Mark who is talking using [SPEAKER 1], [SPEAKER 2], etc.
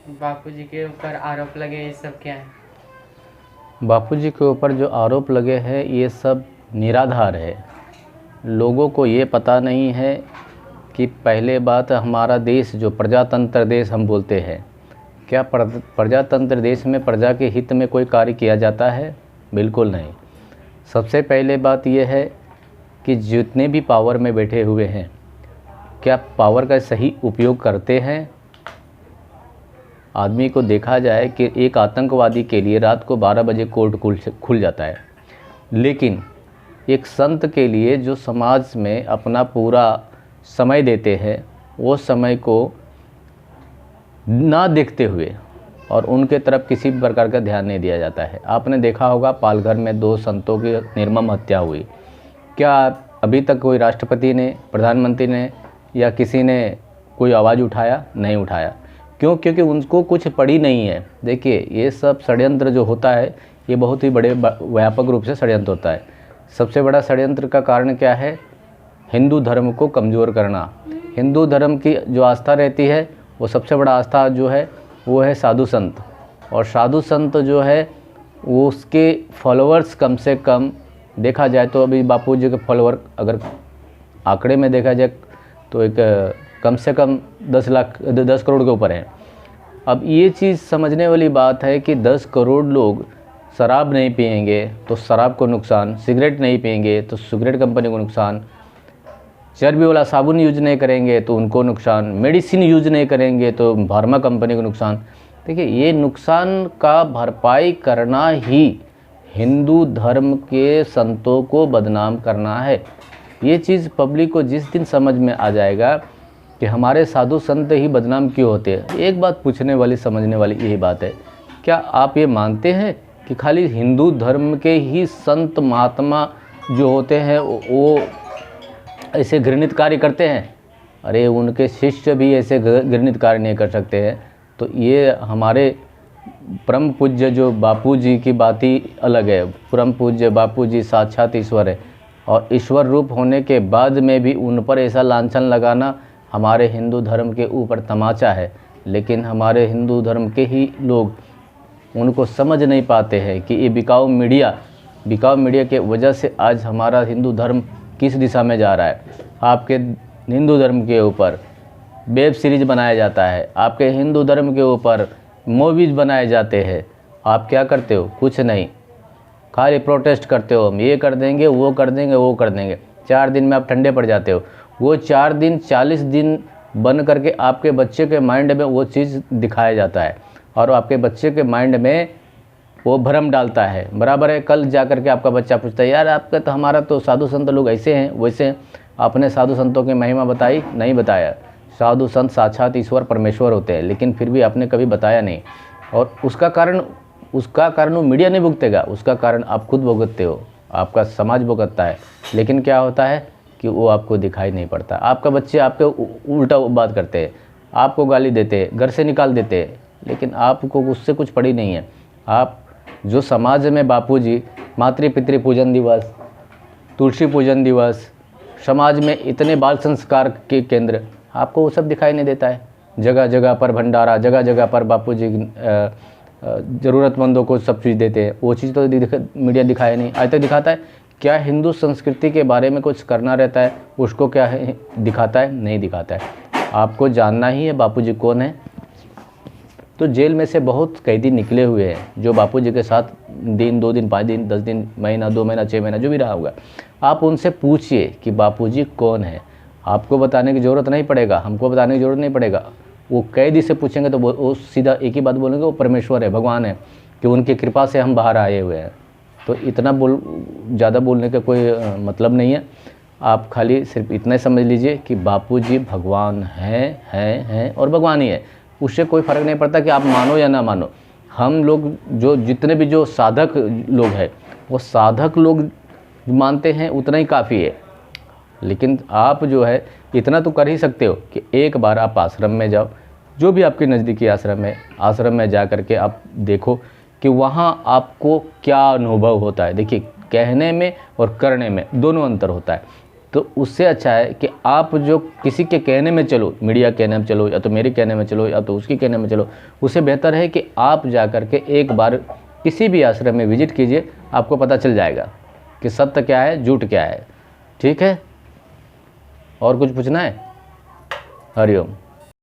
[SPEAKER 1] बापूजी के ऊपर आरोप लगे, ये सब क्या है?
[SPEAKER 2] बापूजी के ऊपर जो आरोप लगे हैं ये सब निराधार है। लोगों को ये पता नहीं है कि पहले बात, हमारा देश जो प्रजातंत्र देश हम बोलते हैं, क्या प्रजातंत्र देश में प्रजा के हित में कोई कार्य किया जाता है? बिल्कुल नहीं। सबसे पहले बात यह है कि जितने भी पावर में बैठे हुए हैं, क्या पावर का सही उपयोग करते हैं? आदमी को देखा जाए कि एक आतंकवादी के लिए रात को 12 बजे कोर्ट खुल जाता है, लेकिन एक संत के लिए जो समाज में अपना पूरा समय देते हैं, वो समय को ना देखते हुए और उनके तरफ किसी प्रकार का ध्यान नहीं दिया जाता है। आपने देखा होगा पालघर में 2 संतों की निर्मम हत्या हुई। क्या अभी तक कोई राष्ट्रपति ने, प्रधानमंत्री ने या किसी ने कोई आवाज़ उठाया? नहीं उठाया। क्यों? क्योंकि उनको कुछ पड़ी नहीं है। देखिए, ये सब षड्यंत्र जो होता है, ये बहुत ही बड़े व्यापक रूप से षड्यंत्र होता है। सबसे बड़ा षड्यंत्र का कारण क्या है? हिंदू धर्म को कमज़ोर करना। हिंदू धर्म की जो आस्था रहती है, वो सबसे बड़ा आस्था जो है वो है साधु संत। और साधु संत जो है वो उसके फॉलोअर्स कम से कम देखा जाए तो अभी बापूजी के फॉलोअर अगर आंकड़े में देखा जाए तो एक कम से कम 10 करोड़ के ऊपर है। अब ये चीज़ समझने वाली बात है कि 10 करोड़ लोग शराब नहीं पिएंगे तो शराब को नुकसान, सिगरेट नहीं पिएंगे तो सिगरेट कंपनी को नुकसान, चर्बी वाला साबुन यूज नहीं करेंगे तो उनको नुकसान, मेडिसिन यूज नहीं करेंगे तो फार्मा कंपनी को नुकसान। देखिए, ये नुकसान का भरपाई करना ही हिंदू धर्म के संतों को बदनाम करना है। ये चीज़ पब्लिक को जिस दिन समझ में आ जाएगा कि हमारे साधु संत ही बदनाम क्यों होते हैं, एक बात पूछने वाली, समझने वाली यही बात है, क्या आप ये मानते हैं कि खाली हिंदू धर्म के ही संत महात्मा जो होते हैं वो ऐसे घृणित कार्य करते हैं? अरे उनके शिष्य भी ऐसे घृणित कार्य नहीं कर सकते हैं। तो ये हमारे परम पूज्य जो बापूजी की बात ही अलग है। परम पूज्य बापूजी साक्षात ईश्वर है, और ईश्वर रूप होने के बाद में भी उन पर ऐसा लांछन लगाना हमारे हिंदू धर्म के ऊपर तमाचा है। लेकिन हमारे हिंदू धर्म के ही लोग उनको समझ नहीं पाते हैं कि ये बिकाऊ मीडिया के वजह से आज हमारा हिंदू धर्म किस दिशा में जा रहा है। आपके हिंदू धर्म के ऊपर वेब सीरीज बनाया जाता है, आपके हिंदू धर्म के ऊपर मूवीज बनाए जाते हैं। आप क्या करते हो? कुछ नहीं, खाली प्रोटेस्ट करते हो, हम ये कर देंगे, वो कर देंगे, वो कर देंगे। 4 दिन में आप ठंडे पड़ जाते हो। वो 4 दिन 40 दिन बन करके आपके बच्चे के माइंड में वो चीज़ दिखाया जाता है और आपके बच्चे के माइंड में वो भ्रम डालता है। बराबर है, कल जा कर के आपका बच्चा पूछता है, यार आपका तो, हमारा तो साधु संत लोग ऐसे हैं वैसे हैं। आपने साधु संतों की महिमा बताई? नहीं बताया। साधु संत साक्षात ईश्वर परमेश्वर होते हैं, लेकिन फिर भी आपने कभी बताया नहीं। और उसका कारण वो मीडिया नहीं भुगतेगा, उसका कारण आप खुद भुगतते हो, आपका समाज भुगतता है। लेकिन क्या होता है कि वो आपको दिखाई नहीं पड़ता। आपका बच्चे आपके उल्टा बात करते हैं, आपको गाली देते हैं, घर से निकाल देते हैं, लेकिन आपको उससे कुछ पड़ी नहीं है। आप जो समाज में बापूजी मातृ पितृ पूजन दिवस, तुलसी पूजन दिवस, समाज में इतने बाल संस्कार के केंद्र, आपको वो सब दिखाई नहीं देता है। जगह जगह पर भंडारा, जगह जगह पर बापूजी ज़रूरतमंदों को सब चीज़ देते हैं। वो चीज़ तो मीडिया दिखाया नहीं, आज तक दिखाता है क्या? हिंदू संस्कृति के बारे में कुछ करना रहता है उसको क्या है दिखाता है? नहीं दिखाता है। आपको जानना ही है बापूजी कौन है। तो जेल में से बहुत कैदी निकले हुए हैं जो बापूजी के साथ दिन, 2 दिन, 5 दिन, 10 दिन, महीना, 2 महीना, 6 महीना जो भी रहा होगा। आप उनसे पूछिए कि बापूजी कौन है। आपको बताने की ज़रूरत नहीं पड़ेगा, हमको बताने की ज़रूरत नहीं पड़ेगा। वो कैदी से पूछेंगे तो वो सीधा एक ही बात बोलेंगे, वो परमेश्वर है, भगवान है, कि उनकी कृपा से हम बाहर आए हुए हैं। तो इतना ज़्यादा बोलने का कोई मतलब नहीं है। आप खाली सिर्फ इतना ही समझ लीजिए कि बापूजी भगवान हैं और भगवान ही है। उससे कोई फ़र्क नहीं पड़ता कि आप मानो या ना मानो। हम लोग जो जितने भी जो साधक लोग हैं, वो साधक लोग मानते हैं, उतना ही काफ़ी है। लेकिन आप जो है इतना तो कर ही सकते हो कि एक बार आप आश्रम में जाओ, जो भी आपके नज़दीकी आश्रम है, आश्रम में जा कर के आप देखो कि वहाँ आपको क्या अनुभव होता है। देखिए, कहने में और करने में दोनों अंतर होता है। तो उससे अच्छा है कि आप जो किसी के कहने में चलो, मीडिया कहने में चलो, या तो मेरे कहने में चलो, या तो उसके कहने में चलो, उससे बेहतर है कि आप जा कर के एक बार किसी भी आश्रम में विजिट कीजिए, आपको पता चल जाएगा कि सत्य क्या है, झूठ क्या है। ठीक है, और कुछ पूछना है? हरिओम।